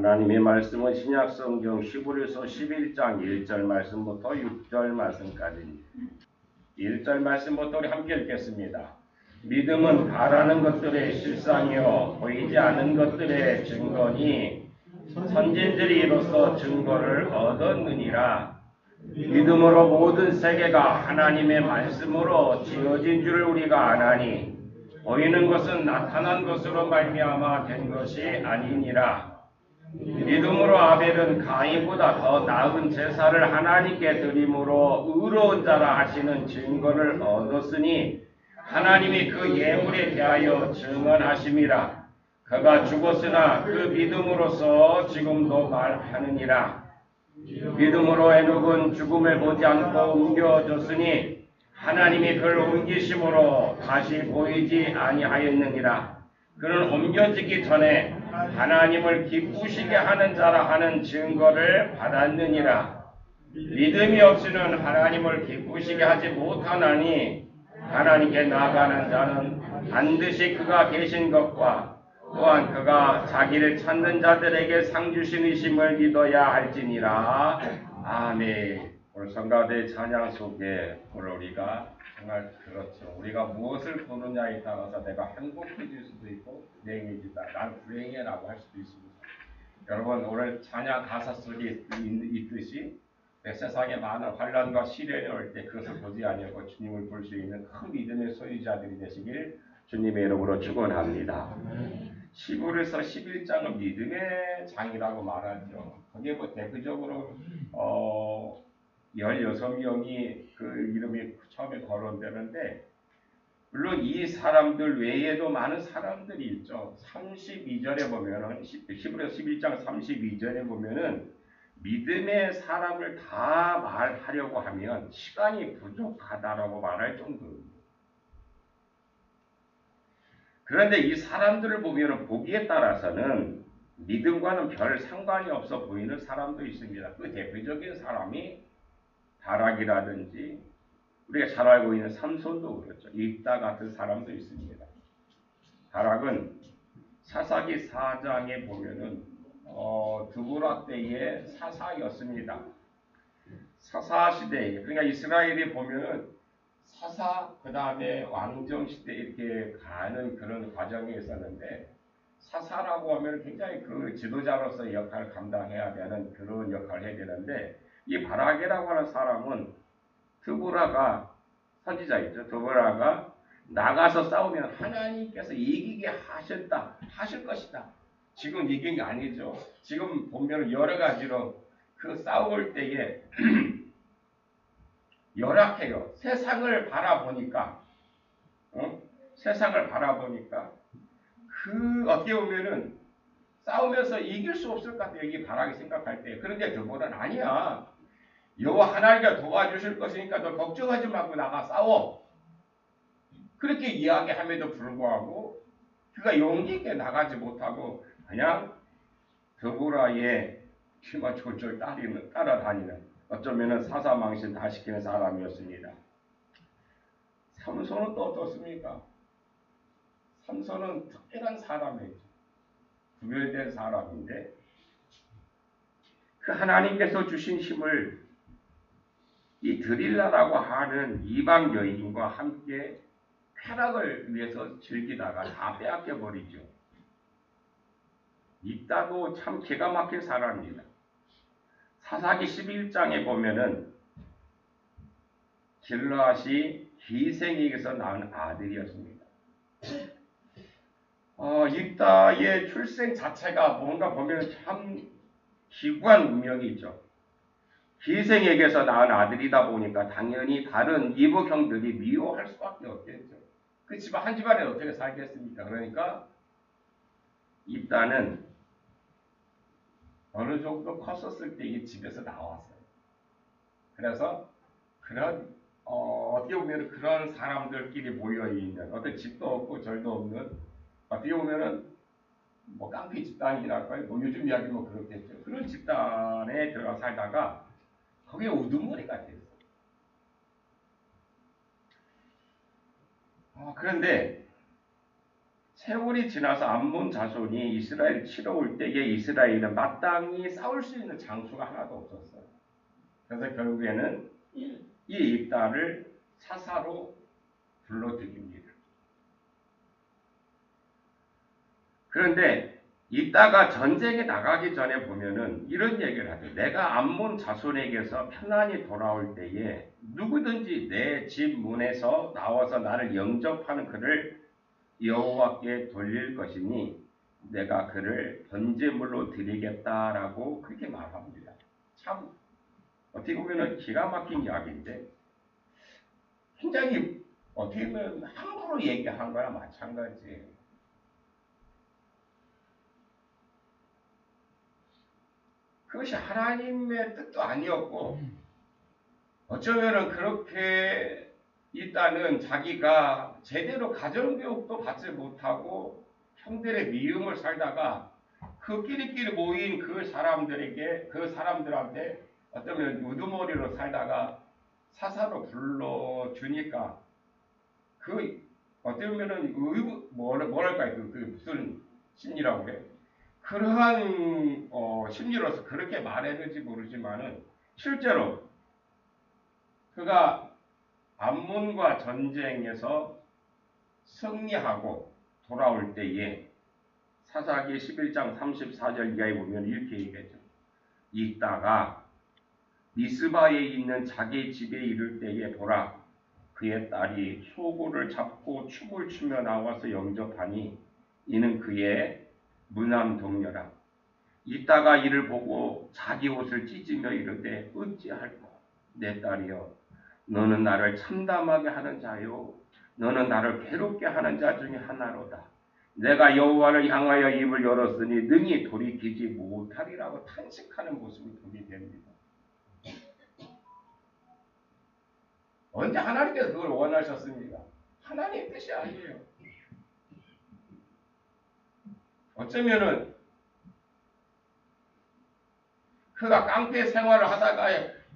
하나님의 말씀은 신약성경 히브리서 11장 1절 말씀부터 6절 말씀까지입니다. 1절 말씀부터 우리 함께 읽겠습니다. 믿음은 바라는 것들의 실상이요 보이지 않는 것들의 증거니 선진들이 이로써 증거를 얻었느니라. 믿음으로 모든 세계가 하나님의 말씀으로 지어진 줄을 우리가 아나니 보이는 것은 나타난 것으로 말미암아 된 것이 아니니라. 믿음으로 아벨은 가인보다 더 나은 제사를 하나님께 드림으로 의로운 자라 하시는 증거를 얻었으니 하나님이 그 예물에 대하여 증언하심이라. 그가 죽었으나 그 믿음으로서 지금도 말하느니라. 믿음으로 에녹은 죽음을 보지 않고 옮겨졌으니 하나님이 그를 옮기심으로 다시 보이지 아니하였느니라. 그는 옮겨지기 전에 하나님을 기쁘시게 하는 자라 하는 증거를 받았느니라. 믿음이 없이는 하나님을 기쁘시게 하지 못하나니 하나님께 나아가는 자는 반드시 그가 계신 것과 또한 그가 자기를 찾는 자들에게 상 주시니심을 믿어야 할지니라. 아멘. 오늘 성가대 찬양 속에 오늘 우리가 정말 그렇죠. 우리가 무엇을 보느냐에 따라서 내가 행복해질 수도 있고 불행해지다. 난 불행해라고 할 수도 있습니다. 여러분 오늘 찬양 가사 속에 있듯이 세상에 많은 환난과 시련이 올 때 그것을 보지 아니하고 주님을 볼 수 있는 큰 믿음의 소유자들이 되시길 주님의 이름으로 축원합니다. 히브리서 11장은 믿음의 장이라고 말하죠. 거기에 뭐 대표적으로 16명이 그 이름이 처음에 거론되는데 물론 이 사람들 외에도 많은 사람들이 있죠. 32절에 보면은 히브리서 11장 32절에 보면은 믿음의 사람을 다 말하려고 하면 시간이 부족하다라고 말할 정도입니다. 그런데 이 사람들을 보면 보기에 따라서는 믿음과는 별 상관이 없어 보이는 사람도 있습니다. 그 대표적인 사람이 바락이라든지 우리가 잘 알고 있는 삼손도 그렇죠. 입다 같은 사람도 있습니다. 바락은 사사기 4장에 보면은 드보라 때의 사사였습니다. 사사 시대에 그러니까 이스라엘이 보면은 사사 그 다음에 왕정 시대 이렇게 가는 그런 과정이 있었는데 사사라고 하면 굉장히 그 지도자로서 역할을 감당해야 되는 그런 역할을 해야 되는데 이 바락이라고 하는 사람은 드보라가 선지자이죠. 드보라가 나가서 싸우면 하나님께서 이기게 하실 것이다. 지금 이긴 게 아니죠. 지금 보면 여러 가지로 그 싸울 때에 열악해요. 세상을 바라보니까 그 어떻게 보면은 싸우면서 이길 수 없을 것 같아요. 이게 바라게 생각할 때. 그런데 드보라는 아니야. 여호와 하나님께서 도와주실 것이니까 너 걱정하지 말고 나가 싸워. 그렇게 이야기함에도 불구하고 그가 용기 있게 나가지 못하고 그냥 드보라의 귀만 졸졸 따라다니는 어쩌면 사사망신 다 시키는 사람이었습니다. 삼손은 또 어떻습니까? 삼손은 특별한 사람이죠. 구별된 사람인데 그 하나님께서 주신 힘을 이 드릴라라고 하는 이방 여인과 함께 쾌락을 위해서 즐기다가 다 빼앗겨 버리죠. 입다도 참 기가 막힌 사람입니다. 사사기 11장에 보면은 길르앗이 기생에게서 낳은 아들이었습니다. 입다의 출생 자체가 뭔가 보면 참 기구한 운명이 있죠. 기생에게서 낳은 아들이다 보니까 당연히 다른 이복 형들이 미워할 수밖에 없겠죠. 그 집안 한 집안에 어떻게 살겠습니까? 그러니까 입다는 어느 정도 컸었을 때 이 집에서 나왔어요. 그래서 그런 어떻게 보면 그런 사람들끼리 모여 있는 어떤 집도 없고 절도 없는 어떻게 보면은 뭐 깡패 집단이랄까요? 뭐 요즘 이야기 뭐 그렇겠죠. 그런 집단에 들어가 살다가 거기에 우두머리가 됐어요. 그런데 세월이 지나서 암몬 자손이 이스라엘 치러 올 때에 이스라엘은 마땅히 싸울 수 있는 장수가 하나도 없었어요. 그래서 결국에는 이 입다를 사사로 불러들입니다. 그런데 입다가 전쟁에 나가기 전에 보면은 이런 얘기를 하죠. 내가 암몬 자손에게서 편안히 돌아올 때에 누구든지 내 집 문에서 나와서 나를 영접하는 그를 여호와께 돌릴 것이니 내가 그를 번제물로 드리겠다라고 그렇게 말합니다. 참 어떻게 보면 기가 막힌 이야기인데 굉장히 어떻게 보면 함부로 얘기한 거나 마찬가지예요. 그것이 하나님의 뜻도 아니었고 어쩌면은 그렇게 있다는 자기가 제대로 가정교육도 받지 못하고 형들의 미움을 살다가 그 끼리끼리 모인 그 사람들한테 어쩌면 우두머리로 살다가 사사로 불러주니까 그 어쩌면은 뭐랄까요 그 무슨 심리라고 그래 그러한 심리로서 그렇게 말했는지 모르지만은 실제로 그가 암몬과 전쟁에서 승리하고 돌아올 때에 사사기 11장 34절 이하에 보면 이렇게 얘기하죠. 이따가 미스바에 있는 자기 집에 이를 때에 보라 그의 딸이 소고를 잡고 춤을 추며 나와서 영접하니 이는 그의 무남 동료라. 이따가 이를 보고 자기 옷을 찢으며 이르되 어찌할까 내 딸이여 너는 나를 참담하게 하는 자요 너는 나를 괴롭게 하는 자 중에 하나로다. 내가 여호와를 향하여 입을 열었으니 능히 돌이키지 못하리라고 탄식하는 모습을 보게 됩니다. 언제 하나님께서 그걸 원하셨습니까? 하나님의 뜻이 아니에요. 어쩌면은 그가 깡패 생활을 하다가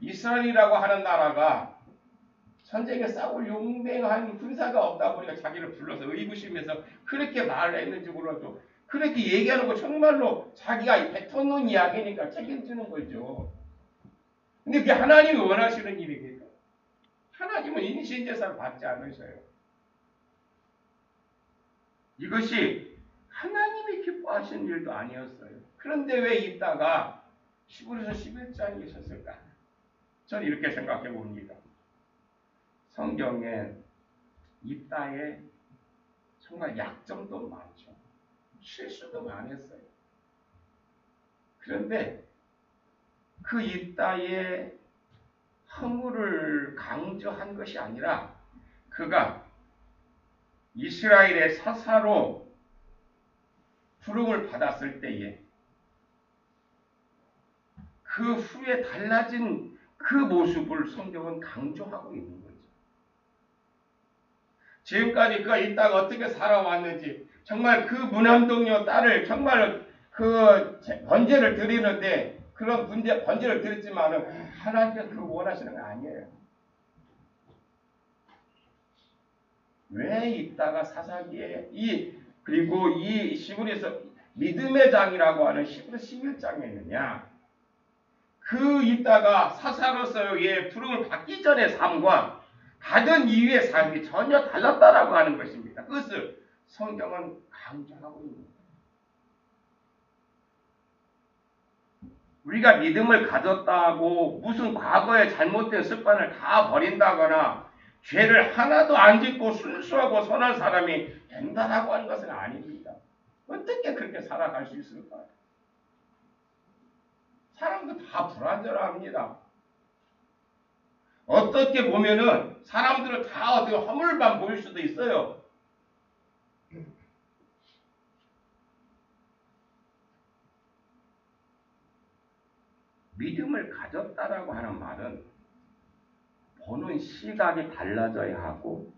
이스라엘이라고 하는 나라가 전쟁에 싸울 용맹한 군사가 없다 보니까 자기를 불러서 의구심에서 그렇게 말을 했는지 몰라도 그렇게 얘기하는 거 정말로 자기가 뱉어놓은 이야기니까 책임지는 거죠. 근데 그게 하나님이 원하시는 일입니까? 하나님은 인신제사를 받지 않으셔요. 이것이 하나님이 기뻐하시는 일도 아니었어요. 그런데 왜 있다가 시부르서 11장이 있었을까? 저는 이렇게 생각해 봅니다. 성경에 입다에 정말 약점도 많죠. 실수도 많았어요. 그런데 그 입다의 허물을 강조한 것이 아니라 그가 이스라엘의 사사로 부름을 받았을 때에 그 후에 달라진 그 모습을 성경은 강조하고 있는 거죠. 지금까지 그가 있다가 어떻게 살아왔는지 정말 그 무남동녀 딸을 정말 그 번제를 드리는데 그런 번제를 드렸지만은 하나님께서 그걸 원하시는 거 아니에요. 왜 있다가 사사기에 그리고 이 시브리에서 믿음의 장이라고 하는 시브리 11장에 있느냐? 그 있다가 사사로서의 부름을 받기 전의 삶과 받은 이후의 삶이 전혀 달랐다라고 하는 것입니다. 그것을 성경은 강조하고 있는 거예요. 우리가 믿음을 가졌다고 무슨 과거의 잘못된 습관을 다 버린다거나 죄를 하나도 안 짓고 순수하고 선한 사람이 된다라고 하는 것은 아닙니다. 어떻게 그렇게 살아갈 수 있을까요? 사람도 다 불완전합니다. 어떻게 보면은 사람들은 다 어떻게 허물만 보일 수도 있어요. 믿음을 가졌다라고 하는 말은 보는 시각이 달라져야 하고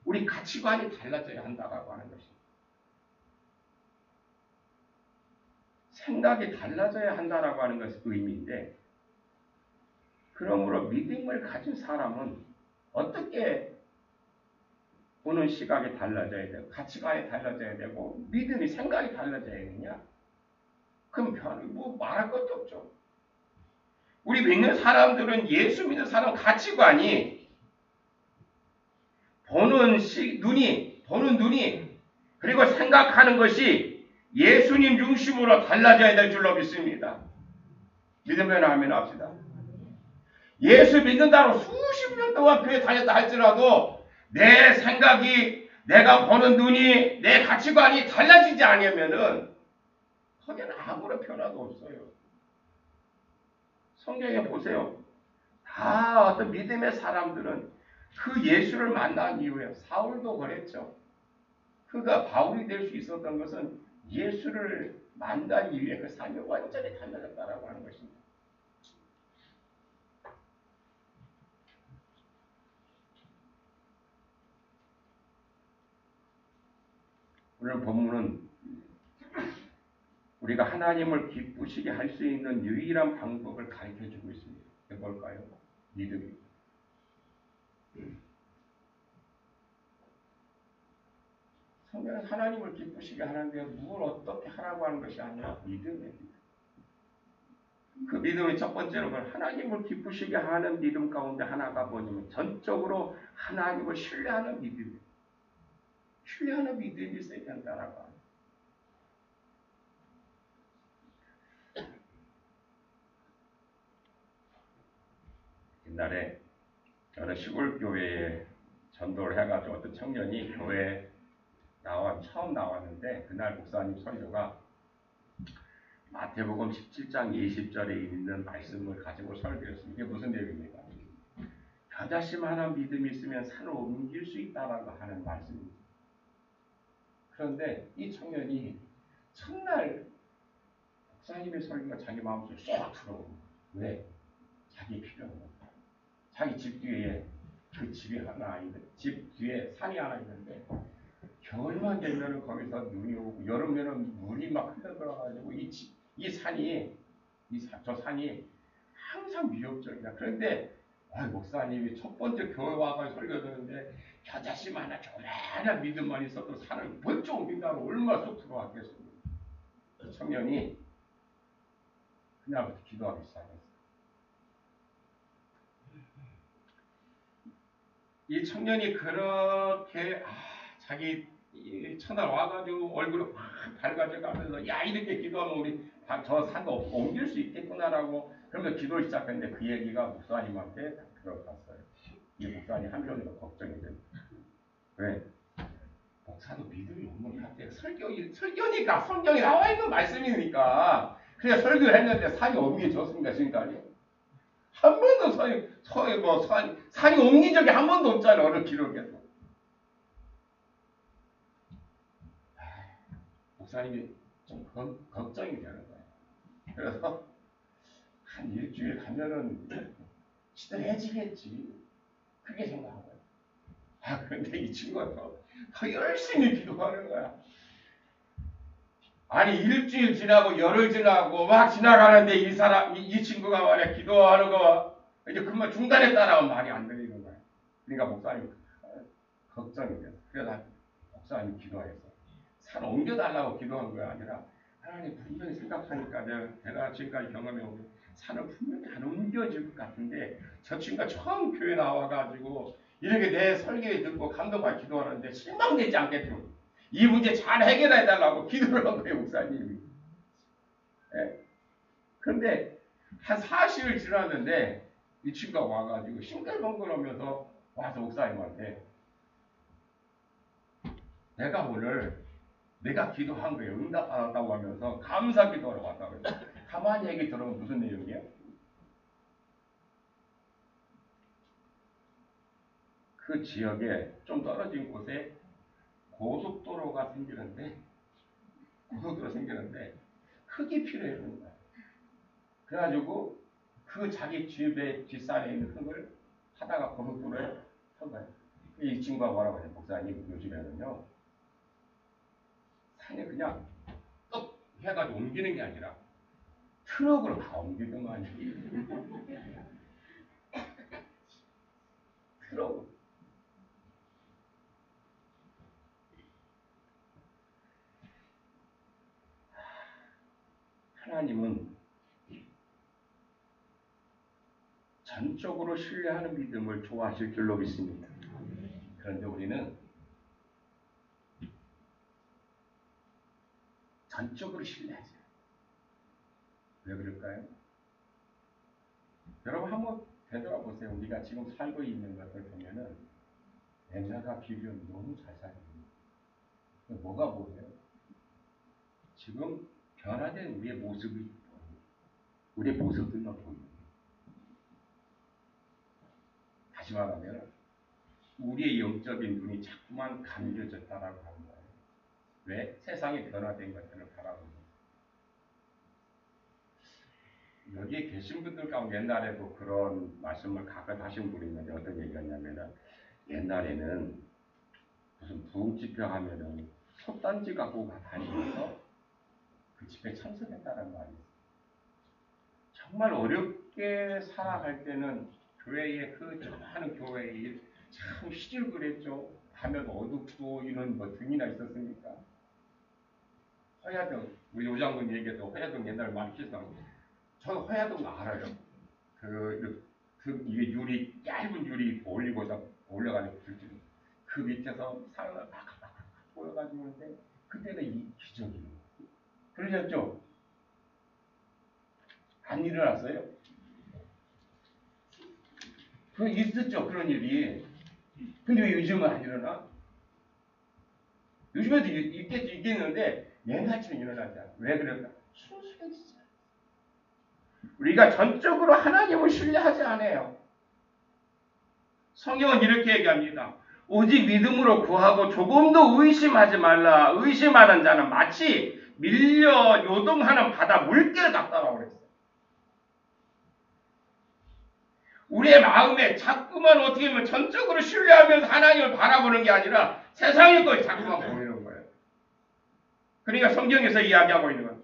우리 가치관이 달라져야 한다고 하는 것입니다. 생각이 달라져야 한다라고 하는 것이 의미인데 그러므로 믿음을 가진 사람은 어떻게 보는 시각이 달라져야 되고 가치관이 달라져야 되고 믿음이 생각이 달라져야 되냐? 그럼 뭐 말할 것도 없죠. 우리 믿는 사람들은 예수 믿는 사람 가치관이 보는 눈이 그리고 생각하는 것이 예수님 중심으로 달라져야 될 줄로 믿습니다. 믿으면 아멘 합시다. 예수 믿는다고 수십 년 동안 교회 다녔다 할지라도 내 생각이 내가 보는 눈이 내 가치관이 달라지지 않으면은 거기는 아무런 변화도 없어요. 성경에 보세요. 다 어떤 믿음의 사람들은 그 예수를 만난 이후에 사울도 그랬죠. 그가 바울이 될 수 있었던 것은 예수를 만난 이후에 그 삶이 완전히 달라졌다라고 하는 것입니다. 오늘 본문은 우리가 하나님을 기쁘시게 할 수 있는 유일한 방법을 가르쳐주고 있습니다. 그게 뭘까요? 믿음입니다. 성경은 하나님을 기쁘시게 하는데 뭘 어떻게 하라고 하는 것이 아니라 믿음입니다. 그 믿음의 첫 번째로 하나님을 기쁘시게 하는 믿음 가운데 하나가 뭐냐면 전적으로 하나님을 신뢰하는 믿음입니다. 신뢰하는 믿음이 있어야 된다라고 합니다. 옛날에 어느 시골 교회에 전도를 해가지고 어떤 청년이 교회에 처음 나왔는데 그날 목사님 설교가 마태복음 17장 20절에 있는 말씀을 가지고 설교했습니다. 이게 무슨 내용입니까? 겨자씨 만한 믿음이 있으면 산을 옮길 수 있다라고 하는 말씀입니다. 그런데 이 청년이 첫날 목사님의 설교가 자기 마음속에 쏙 들어오고 왜? 자기 필요한 거. 자기 집 뒤에 그 집이 하나 있는데 집 뒤에 산이 하나 있는데 겨울만 되면은 거기서 눈이 오고 여름에는 물이 막 흘러들어가지고 저 산이 항상 위협적이다. 그런데 목사님이 첫 번째 교회 와서 설교 듣는데 겨자씨 하나 조그마한 믿음만 있어도 산을 번쩍 옮긴다고 얼마나 쏙 들어왔겠습니까? 그 청년이 그날부터 기도하기 시작했어요. 이 청년이 그렇게 자기 첫날 와가지고 얼굴을 확 밝아져가면서 야 이렇게 기도하면 우리 저 산도 옮길 수 있겠구나라고 그러면서 기도를 시작했는데 그 얘기가 목사님한테 들어갔어요. 이 목사님 한편으로 걱정이 돼요. 왜? 목사도 믿음이 없는 것 같아요. 설교니까 성경에 나와 있는 말씀이니까 그냥 설교했는데 산이 옮겨졌습니까 지금까지? 한 번도 산이 옮긴 적이 한 번도 없잖아요. 어느 기록에서. 목사님이 좀 걱정이 되는 거예요. 그래서 한 일주일 가면은 시들해지겠지. 그렇게 생각한 거예요. 그런데 이 친구가 더 열심히 기도하는 거야. 아니 일주일 지나고 열흘 지나고 막 지나가는데 이 친구가 말이야 기도하는 거 이제 그만 중단했다라고 말이 안 들리는 거야. 그러니까 목사님 걱정이 돼. 그래서 목사님 기도했어. 산 옮겨달라고 기도한 거야 아니라 하나님 분명히 생각하니까 내가 지금까지 경험해오고 산을 분명히 안 옮겨질 것 같은데 저 친구가 처음 교회 나와가지고 이렇게 내 설교에 듣고 감동받아 기도하는데 실망되지 않겠죠. 이 문제 잘 해결해달라고 기도를 한 거예요 목사님이. 네. 그런데 한 40일 지났는데 이 친구가 와가지고 싱글벙글하면서 와서 목사님한테 내가 기도한 거예요. 응답받았다고 하면서 감사 기도하러 왔다고 해요. 가만히 얘기 들어보면 무슨 내용이에요? 그 지역에 좀 떨어진 곳에 고속도로가 생기는데 흙이 필요해요. 그래가지고 그 자기 집의 뒷산에 있는 흙을 하다가 고속도로에 선 거예요. 이 친구가 뭐라고 해요? 목사님 요즘에는요. 산이 그냥 떡 해가지고 옮기는 게 아니라 트럭으로 다 옮기더만. 트럭. 하나님은 전적으로 신뢰하는 믿음을 좋아하실 줄로 믿습니다. 그런데 우리는 전적으로 신뢰하지 않아요. 왜 그럴까요? 여러분 한번 되돌아보세요. 우리가 지금 살고 있는 것들 보면은 옛날과 비교는 너무 잘 살고 있는 거예요. 뭐가 보여요? 지금 변화된 우리의 모습이 보여요. 우리의 모습들만 보여요. 다시 말하면 우리의 영적인 눈이 자꾸만 감겨졌다라고 하는 거예요. 왜? 세상이 변화된 것들을 바라보는 거예요. 여기에 계신 분들 가운데 옛날에도 그런 말씀을 가끔 하신 분이 있는데 어떤 얘기였냐면은 옛날에는 무슨 부흥집회 하면은 솥단지 갖고 다니면서 그 집회에 참석했다는 말이 있어요. 정말 어렵게 살아갈 때는 교회의 그 조그마한 교회에 참 시들그랬죠. 밤에도 어둡고 이런 뭐 등이나 있었으니까. 허야등, 우리 요장군 얘기해도 허야등 옛날에 많이 키웠다고. 저 허야등 알아요. 그 위에 유리, 얇은 유리 올리고다 올려가지고 불지는 그 밑에서 사람을 막 보여가지고 있는데 그때는 이 기적이에요. 그러셨죠? 안 일어났어요? 그 있었죠, 그런 일이. 근데 왜 요즘은 안 일어나? 요즘에도 있겠는데 옛날처럼 일어나지 않아. 왜 그럴까? 순수해지지 않아. 우리가 전적으로 하나님을 신뢰하지 않아요. 성경은 이렇게 얘기합니다. 오직 믿음으로 구하고 조금도 의심하지 말라. 의심하는 자는 마치 밀려 요동하는 바다 물결 같다라고 그랬어요. 우리의 마음에 자꾸만 어떻게 보면 전적으로 신뢰하면서 하나님을 바라보는 게 아니라 세상의 것이 자꾸만 보이는 거예요. 그러니까 성경에서 이야기하고 있는 건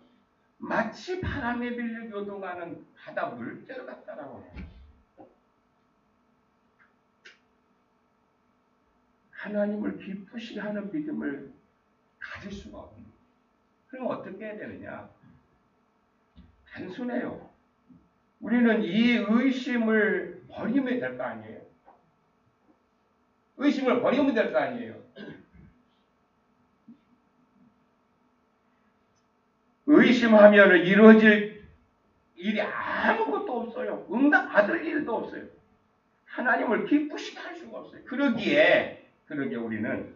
마치 바람에 밀려 요동하는 바다 물결 같다라고 해요. 하나님을 기쁘시게 하는 믿음을 가질 수가 없는 거예요. 그럼 어떻게 해야 되느냐? 단순해요. 우리는 이 의심을 버리면 될 거 아니에요? 의심을 버리면 될 거 아니에요? 의심하면 이루어질 일이 아무것도 없어요. 응답 받을 일도 없어요. 하나님을 기쁘시게 할 수가 없어요. 그러기에 우리는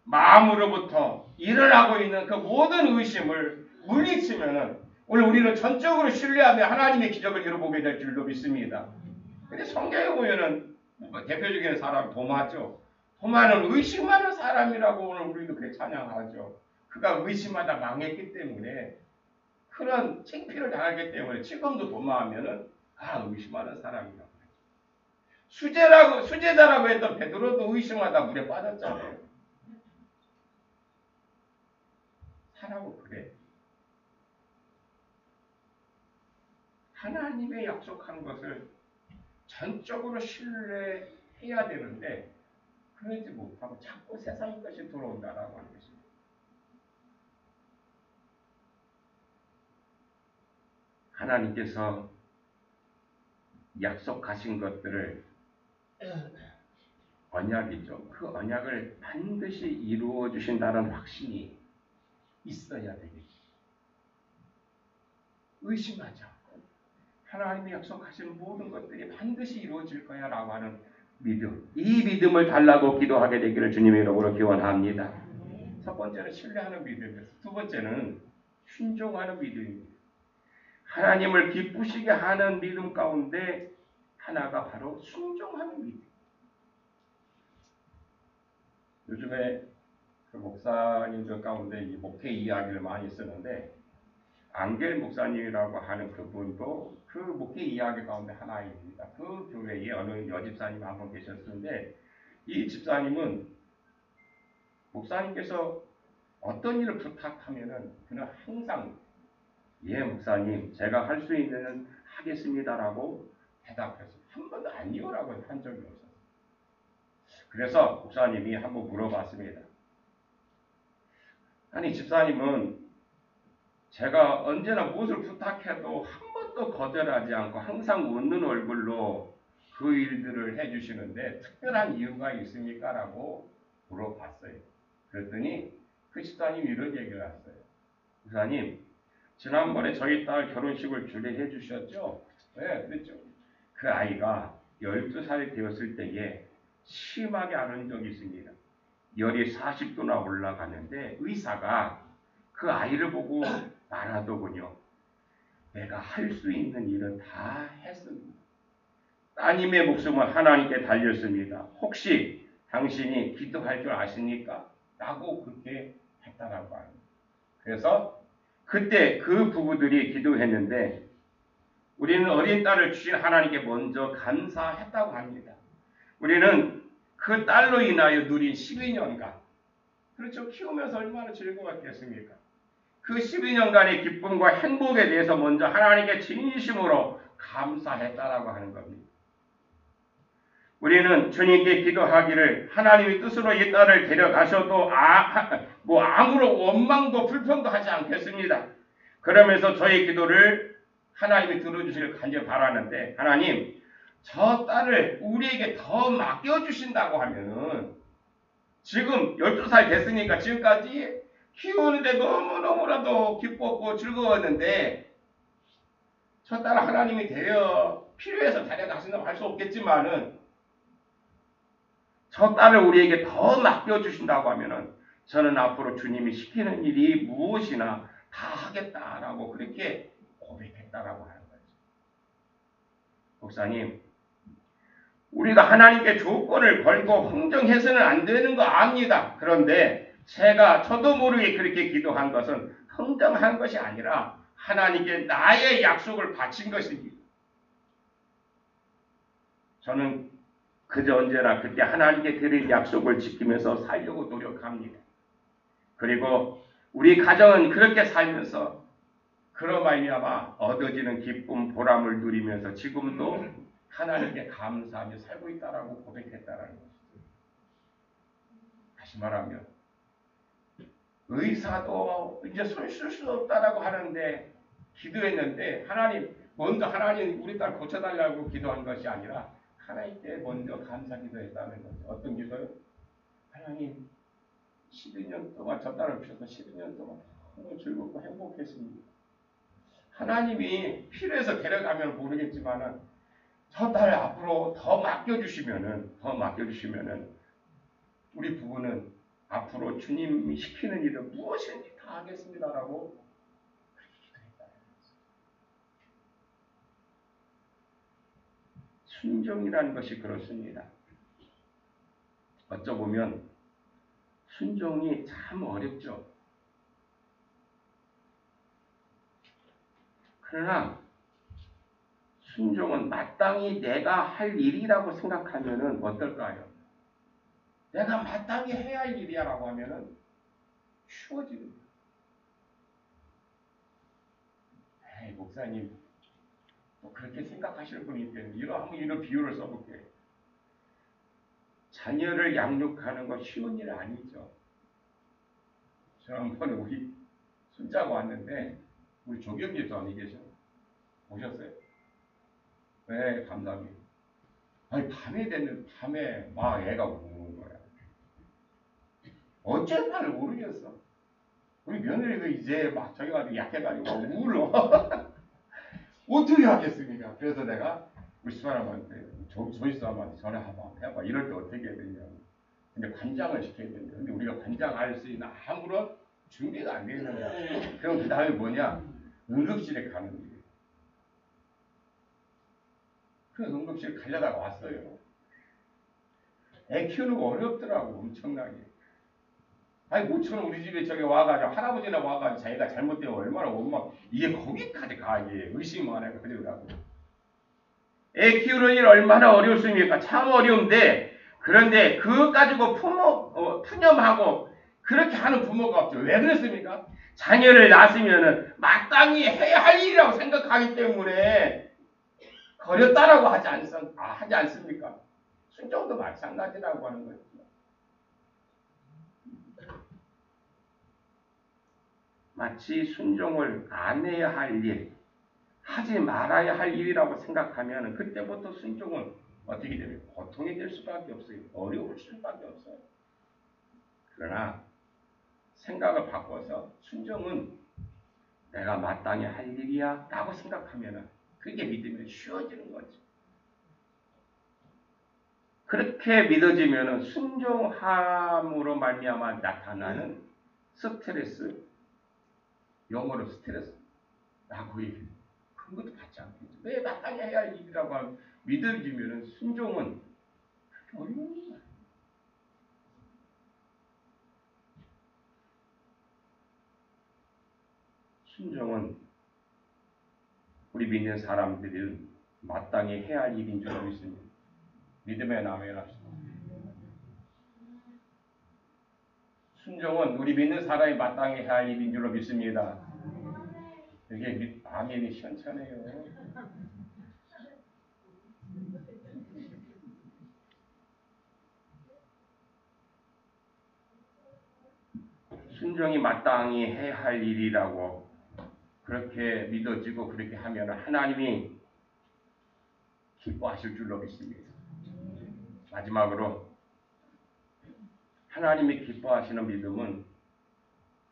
마음으로부터 일어나고 있는 그 모든 의심을 물리치면은 오늘 우리는 전적으로 신뢰하며 하나님의 기적을 이루어보게 될 줄도 믿습니다. 근데 성경에 보면은 대표적인 사람 도마죠. 도마는 의심하는 사람이라고 오늘 우리도 그렇게 찬양하죠. 그가 의심하다 망했기 때문에 그런 창피를 당하기 때문에 지금도 도마하면은 의심하는 사람이라고. 수제자라고 했던 베드로도 의심하다 물에 빠졌잖아요. 사람은 그래. 하나님의 약속한 것을 전적으로 신뢰해야 되는데 그러지 못하고 자꾸 세상의 것이 들어온다라고 하는 것입니다. 하나님께서 약속하신 것들을 언약이죠. 그 언약을 반드시 이루어 주신다는 확신이 있어야 되겠죠. 의심하지 않고 하나님이 약속하신 모든 것들이 반드시 이루어질 거야 라고 하는 믿음. 이 믿음을 달라고 기도하게 되기를 주님의 이름으로 기원합니다. 첫 번째는 신뢰하는 믿음이었어요. 두 번째는 순종하는 믿음입니다. 하나님을 기쁘시게 하는 믿음 가운데 하나가 바로 순종하는 믿음. 요즘에 그 목사님들 가운데 이 목회 이야기를 많이 쓰는데 앙겔 목사님이라고 하는 그분도 그 목회 이야기 가운데 하나입니다. 그 교회에 어느 여집사님 한 분 계셨는데 이 집사님은 목사님께서 어떤 일을 부탁하면은 그는 항상 예 목사님 제가 할 수 있는 하겠습니다라고 대답했어요. 한 번도 아니요라고 한 적이 없었어요. 그래서 목사님이 한번 물어봤습니다. 아니 집사님은 제가 언제나 무엇을 부탁해도 한 번도 거절하지 않고 항상 웃는 얼굴로 그 일들을 해주시는데 특별한 이유가 있습니까? 라고 물어봤어요. 그랬더니 그 집사님이 이런 얘기를 했어요. 집사님, 지난번에 저희 딸 결혼식을 주례해 주셨죠? 네, 그랬죠. 그 아이가 12살이 되었을 때에 심하게 앓은 적이 있습니다. 열이 40도나 올라가는데 의사가 그 아이를 보고 말하더군요. 내가 할 수 있는 일은 다 했습니다. 따님의 목숨은 하나님께 달렸습니다. 혹시 당신이 기도할 줄 아십니까? 라고 그렇게 했다라고 합니다. 그래서 그때 그 부부들이 기도했는데 우리는 어린 딸을 주신 하나님께 먼저 감사했다고 합니다. 우리는 그 딸로 인하여 누린 12년간, 그렇죠. 키우면서 얼마나 즐거웠겠습니까? 그 12년간의 기쁨과 행복에 대해서 먼저 하나님께 진심으로 감사했다라고 하는 겁니다. 우리는 주님께 기도하기를 하나님의 뜻으로 이 딸을 데려가셔도 아무런 원망도 불평도 하지 않겠습니다. 그러면서 저희 기도를 하나님이 들어주시길 간절히 바라는데, 하나님 저 딸을 우리에게 더 맡겨주신다고 하면은 지금 12살 됐으니까 지금까지 키우는데 너무너무나도 기뻤고 즐거웠는데 저 딸 하나님이 되어 필요해서 데려가신다고 할 수 없겠지만은 저 딸을 우리에게 더 맡겨주신다고 하면은 저는 앞으로 주님이 시키는 일이 무엇이나 다 하겠다라고 그렇게 고백했다라고 하는 거죠. 목사님, 우리가 하나님께 조건을 걸고 흥정해서는 안 되는 거 압니다. 그런데 저도 모르게 그렇게 기도한 것은 흥정한 것이 아니라 하나님께 나의 약속을 바친 것입니다. 저는 그저 언제나 그때 하나님께 드린 약속을 지키면서 살려고 노력합니다. 그리고 우리 가정은 그렇게 살면서 그런 말미암아 얻어지는 기쁨, 보람을 누리면서 지금도 하나님께 감사하며 살고 있다라고 고백했다라는 것이죠. 다시 말하면 의사도 이제 손 쓸 수 없다라고 하는데 기도했는데 먼저 하나님 우리 딸 고쳐달라고 기도한 것이 아니라 하나님께 먼저 감사 기도했다는 거죠. 어떤 기도요? 하나님 12년 동안 저 딸을 주셔서 12년 동안 너무 즐겁고 행복했습니다. 하나님이 필요해서 데려가면 모르겠지만은 저 딸 앞으로 더 맡겨주시면은 우리 부부는 앞으로 주님이 시키는 일을 무엇인지 다 하겠습니다라고 그렇게 기도했다. 순종이라는 것이 그렇습니다. 어쩌보면 순종이 참 어렵죠. 그러나 순종은 마땅히 내가 할 일이라고 생각하면은 어떨까요? 내가 마땅히 해야 할 일이야라고 하면은 쉬워집니다. 에이, 목사님, 또 그렇게 생각하실 분이 있겠는데, 이런 비유를 써볼게요. 자녀를 양육하는 거 쉬운 일 아니죠. 지난번에 우리 손자가 왔는데, 우리 조경기 전이 계셔. 오셨어요? 네, 감사합니다. 아니, 밤에 막 애가 우는 거야. 어쩔 모르겠어. 우리 며느리도 이제 막 저기 가지고 약해가지고 울어. 어떻게 하겠습니까? 그래서 내가 우리 수사람한테 조이사람한테 전화해봐. 이럴 때 어떻게 해야 되냐고. 근데 관장을 시켜야 된다. 근데 우리가 관장할 수 있는 아무런 준비가 안 돼 있는 거야. 그럼 그 다음에 뭐냐? 응급실에 가는 일이에요. 그래서 응급실 가려다가 왔어요. 애 키우는 거 어렵더라고, 엄청나게. 아니, 모처럼 우리 집에 저기 와가지고, 할아버지나 와가지고 자기가 잘못되면 얼마나 원망, 이게 거기까지 가게 의심만 해가 그러더라고. 애 키우는 일 얼마나 어렵습니까? 참 어려운데, 그런데 그거 가지고 푸념하고 그렇게 하는 부모가 없죠. 왜 그랬습니까? 자녀를 낳았으면은 마땅히 해야 할 일이라고 생각하기 때문에 거렸다라고 하지 않습니까? 순종도 마찬가지라고 하는 거죠. 마치 순종을 안 해야 할 일, 하지 말아야 할 일이라고 생각하면 그때부터 순종은 어떻게 되면 고통이 될 수밖에 없어요. 어려울 수밖에 없어요. 그러나 생각을 바꿔서 순종은 내가 마땅히 할 일이야 라고 생각하면 그게 믿으면 쉬워지는 거지. 그렇게 믿어지면 순종함으로 말미암아 나타나는 스트레스, 영어로 스트레스라고 얘기해요. 그런 것도 받지 않겠죠. 왜 마땅히 해야 할 일이라고 믿어지면 순종은 그렇게 어려운 거야. 순종은 우리 믿는 사람들은 마땅히 해야 할 일인 줄 믿습니다. 믿음의 나무에 합시다. 순종은 우리 믿는 사람이 마땅히 해야 할 일인 줄로 믿습니다. 이게 아멘이 시원찮아요. 순종이 마땅히 해야 할 일이라고 그렇게 믿어지고 그렇게 하면 하나님이 기뻐하실 줄로 믿습니다. 마지막으로 하나님이 기뻐하시는 믿음은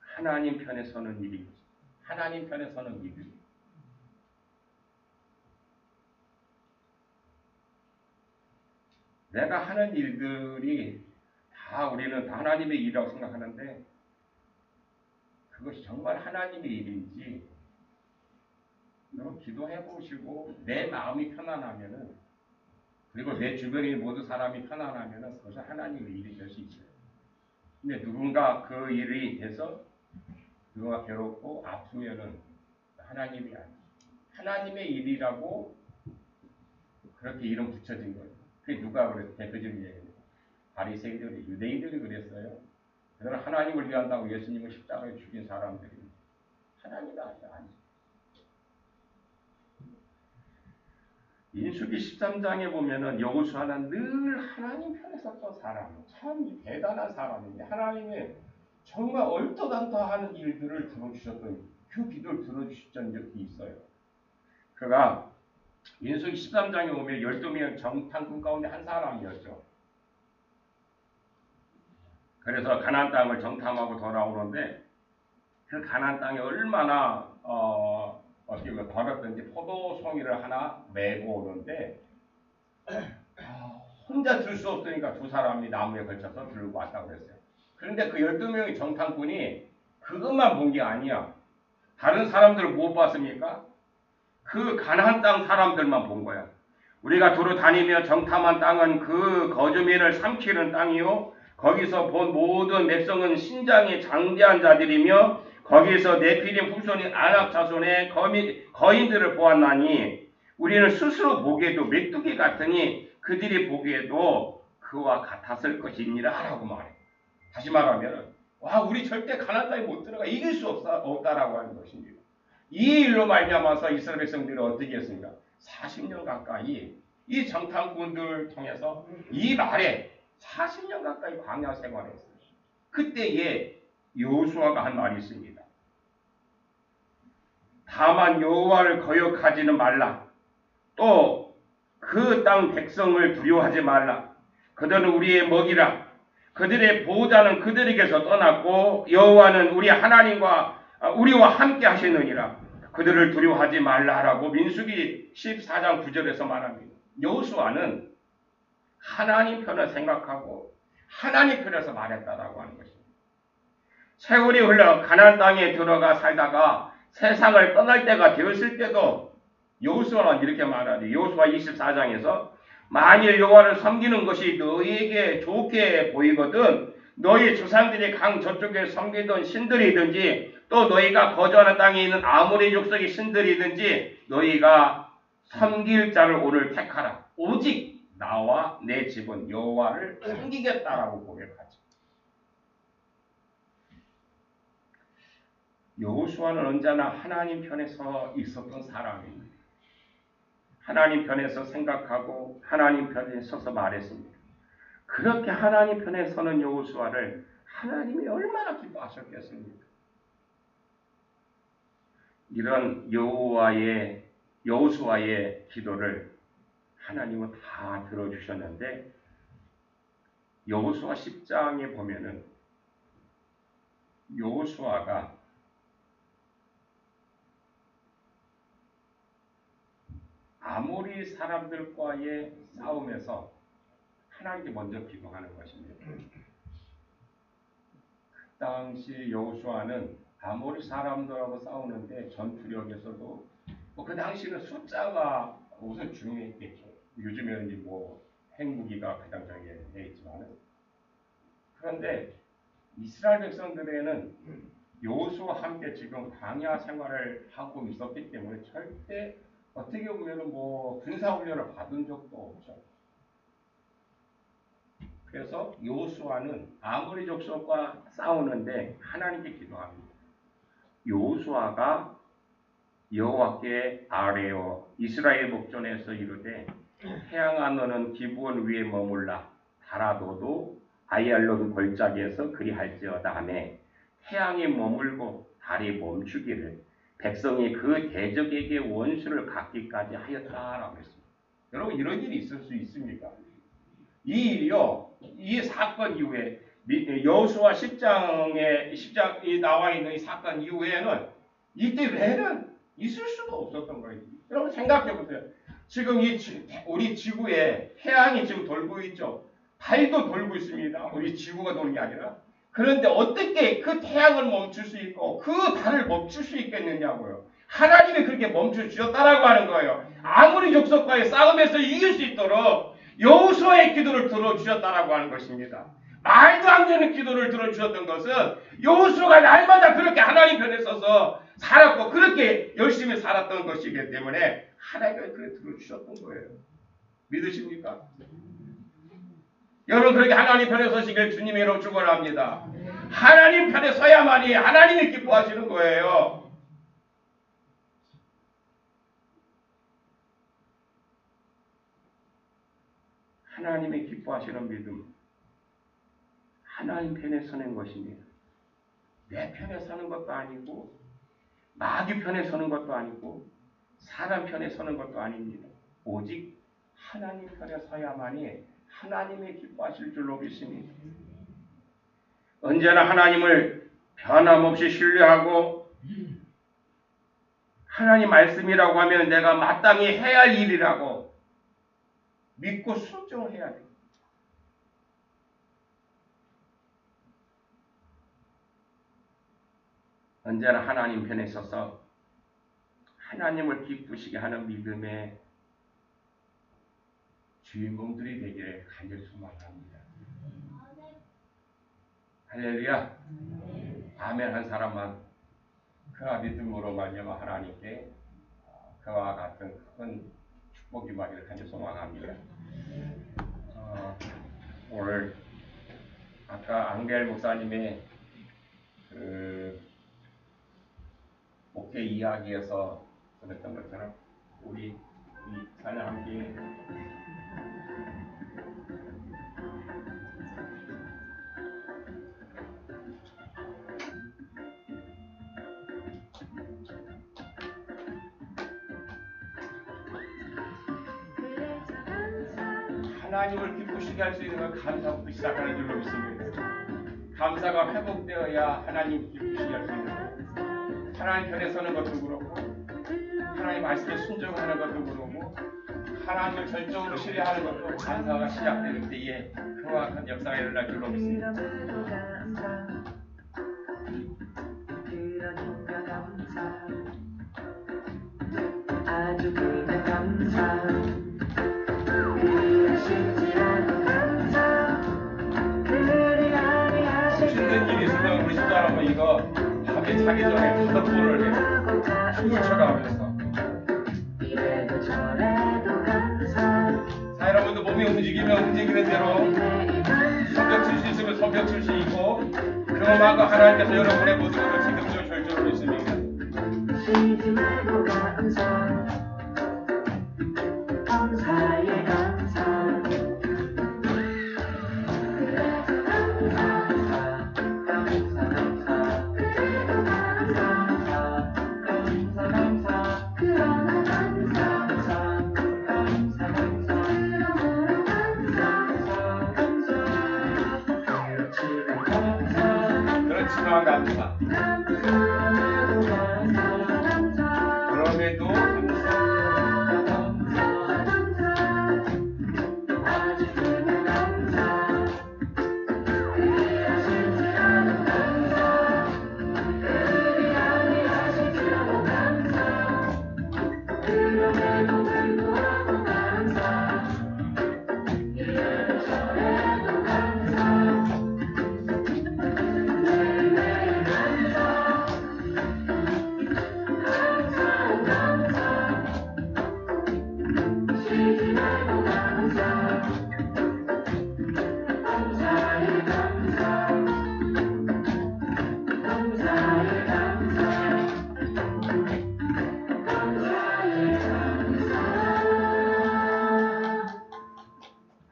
하나님 편에 서는 일입니다. 하나님 편에 서는 믿음. 내가 하는 일들이 다 우리는 다 하나님의 일이라고 생각하는데 그것이 정말 하나님의 일인지 여러분 기도해 보시고 내 마음이 편안하면은 그리고 내 주변의 모든 사람이 편안하면은 그것은 하나님의 일이 될 수 있어요. 근데 누군가 그 일이 돼서 누가 괴롭고 아프면은 하나님이 아니에요. 하나님의 일이라고 그렇게 이름 붙여진 거예요. 그게 누가 그랬어요? 대표적인 얘기예요. 바리새인들이 유대인들이 그랬어요. 그들은 하나님을 위한다고 예수님을 십자가에 죽인 사람들이 하나님이 아니에요. 민수기 13장에 보면은 여호수아는 늘 하나님 편에 섰던 사람, 참 대단한 사람인데 하나님의 정말 얼토당토하는 일들을 들어주셨던 그 기도를 들어주셨던 적이 있어요. 그가 민수기 13장에 보면 12명 정탐꾼 가운데 한 사람이었죠. 그래서 가나안 땅을 정탐하고 돌아오는데 그 가나안 땅에 얼마나 어떻게 보면 더럽든지 포도송이를 하나 메고 오는데 혼자 들 수 없으니까 두 사람이 나무에 걸쳐서 들고 왔다고 그랬어요. 그런데 그 12명의 정탐꾼이 그것만 본 게 아니야. 다른 사람들을 못 봤습니까? 그 가나안 땅 사람들만 본 거야. 우리가 두루 다니며 정탐한 땅은 그 거주민을 삼키는 땅이요. 거기서 본 모든 백성은 신장이 장대한 자들이며 거기에서 네피림 후손인 아낙 자손의 거인들을 보았나니 우리는 스스로 보기에도 메뚜기 같으니 그들이 보기에도 그와 같았을 것이니라 라고 말해. 다시 말하면 우리 절대 가나안 땅에 못 들어가 이길 수 없다라고 하는 것입니다. 이 일로 말미암아서 이스라엘 백성들이 어떻게 했습니까? 40년 가까이 이 정탐꾼들을 통해서 이 말에 40년 가까이 광야 생활했어요. 그때에 여호수아가 한 말이 있습니다. 다만 여호와를 거역하지는 말라. 또 그 땅 백성을 두려워하지 말라. 그들은 우리의 먹이라. 그들의 보호자는 그들에게서 떠났고 여호와는 우리 하나님과 우리와 함께 하시느니라. 그들을 두려워하지 말라라고 민수기 14장 9절에서 말합니다. 여호수아는 하나님 편을 생각하고 하나님 편에서 말했다라고 하는 것입니다. 세월이 흘러 가나안 땅에 들어가 살다가 세상을 떠날 때가 되었을 때도 여호수아는 이렇게 말하지. 여호수아 24장에서 만일 여호와를 섬기는 것이 너희에게 좋게 보이거든 너희 조상들이 강 저쪽에 섬기던 신들이든지 또 너희가 거주하는 땅에 있는 아모리 족속의 신들이든지 너희가 섬길 자를 오늘 택하라. 오직 나와 내 집은 여호와를 섬기겠다라고 고백하죠. 여호수아는 언제나 하나님 편에 서 있었던 사람입니다. 하나님 편에서 생각하고 하나님 편에 서서 말했습니다. 그렇게 하나님 편에 서는 여호수아를 하나님이 얼마나 기뻐하셨겠습니까? 이런 여호수아의 기도를 하나님은 다 들어주셨는데 여호수아 10장에 보면은 여호수아가 아모리 사람들과의 싸움에서 하나님께 먼저 기도하는 것입니다. 그 당시 여호수아는 아모리 사람들하고 싸우는데 전투력에서도 그 당시는 숫자가 우선 중요했겠죠. 요즘에는 핵무기가 가장 되어 있지만은 그런데 이스라엘 백성들에는 여호수아와 함께 지금 광야 생활을 하고 있었기 때문에 절대 어떻게 보면은 군사훈련을 받은 적도 없죠. 그래서 여호수아는 아모리 족속과 싸우는데 하나님께 기도합니다. 여호수아가 여호와께 아뢰어 이스라엘 목전에서 이르되 태양아 너는 기브온 위에 머물라 달아도도 아얄론 골짜기에서 그리할지어다 하며 태양이 머물고 달이 멈추기를 백성이 그 대적에게 원수를 갚기까지 하였다라고 했습니다. 여러분 이런 일이 있을 수 있습니까? 이 일이요. 이 사건 이후에 여호수아 10장이 나와 있는 이 사건 이후에는 이때 외에는 있을 수가 없었던 거예요. 여러분 생각해 보세요. 지금 우리 지구에 태양이 지금 돌고 있죠. 달도 돌고 있습니다. 우리 지구가 도는 게 아니라. 그런데 어떻게 그 태양을 멈출 수 있고 그 달을 멈출 수 있겠느냐고요. 하나님이 그렇게 멈춰 주셨다라고 하는 거예요. 아무리 족속과의 싸움에서 이길 수 있도록 여호수아의 기도를 들어주셨다라고 하는 것입니다. 말도 안 되는 기도를 들어주셨던 것은 여호수아가 날마다 그렇게 하나님 편에 서서 살았고 그렇게 열심히 살았던 것이기 때문에 하나님이 그렇게 들어주셨던 거예요. 믿으십니까? 여러분 그렇게 하나님 편에 서시길 주님의 이름으로 축원합니다. 하나님 편에 서야만이 하나님이 기뻐하시는 거예요. 하나님이 기뻐하시는 믿음, 하나님 편에 서는 것입니다. 내 편에 서는 것도 아니고 마귀 편에 서는 것도 아니고 사람 편에 서는 것도 아닙니다. 오직 하나님 편에 서야만이 하나님이 기뻐하실 줄로 믿습니다. 언제나 하나님을 변함없이 신뢰하고 하나님 말씀이라고 하면 내가 마땅히 해야 할 일이라고 믿고 순종해야 돼요. 언제나 하나님 편에 서서 하나님을 기쁘시게 하는 믿음의 주인공들이 되기를 간절히 소망합니다. 할렐루야. 아멘 한 사람만 그가 믿음으로 말미암아 하나님께 그와 같은 큰 축복이 임하기를 간절히 소망합니다. 오늘 아까 앙겔 목사님의 그 목회 이야기에서 그랬던 것처럼 우리 찬양 함께 하나님을 기쁘시게 할 수 있는 건 감사부터 시작하는 줄로 믿습니다. 감사가 회복되어야 하나님 기쁘시게 할 수 있는 거예요. 하나님 편에 서는 것도 그렇고 하나님 말씀에 순종하는 것도 그렇고 하나님을 절정으로 신뢰하는 것도 감사가 시작되는 때에 그와 같은 역사가 일어날 줄로 믿습니다. 아주 그냥 감사 힘든 일이 있으면 우리 집사람은 이거 밤에 자기 전에 핸드폰을 해요. 춤을 춰가면서 자 여러분도 몸이 움직이면 움직이는 대로 성벽 칠 수 있으면 성벽 칠 수 있고 그만큼 하나님께서 여러분의 모든 것을 지금도 절절로 있습니다. 감사 감사. 그럼에도 감사.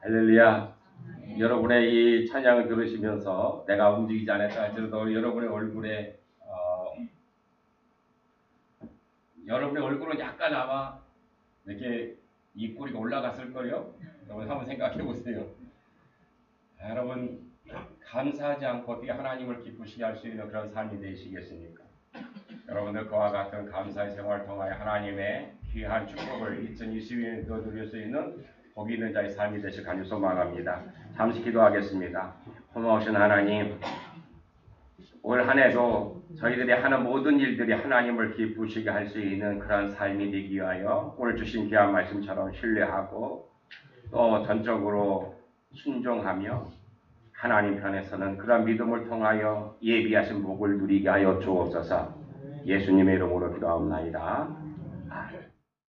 할렐루야. 여러분의 이 찬양을 들으시면서 내가 움직이지 않았다 할지라도 여러분의 얼굴은 약간 아마 이렇게 입꼬리가 올라갔을 거요. 여러분 한번 생각해 보세요. 여러분 감사하지 않고 어떻게 하나님을 기쁘시게 할 수 있는 그런 삶이 되시겠습니까? 여러분들 그와 같은 감사의 생활을 통하여 하나님의 귀한 축복을 2022년에 누릴 수 있는 복 있는 자의 삶이 되실 간절히 소망합니다. 잠시 기도하겠습니다. 고마우신 하나님, 올 한 해도 저희들이 하는 모든 일들이 하나님을 기쁘시게 할 수 있는 그런 삶이 되기 위하여 오늘 주신 귀한 말씀처럼 신뢰하고 또 전적으로 순종하며 하나님 편에서는 그런 믿음을 통하여 예비하신 복을 누리게 하여 주옵소서. 예수님의 이름으로 기도하옵나이다. 아멘.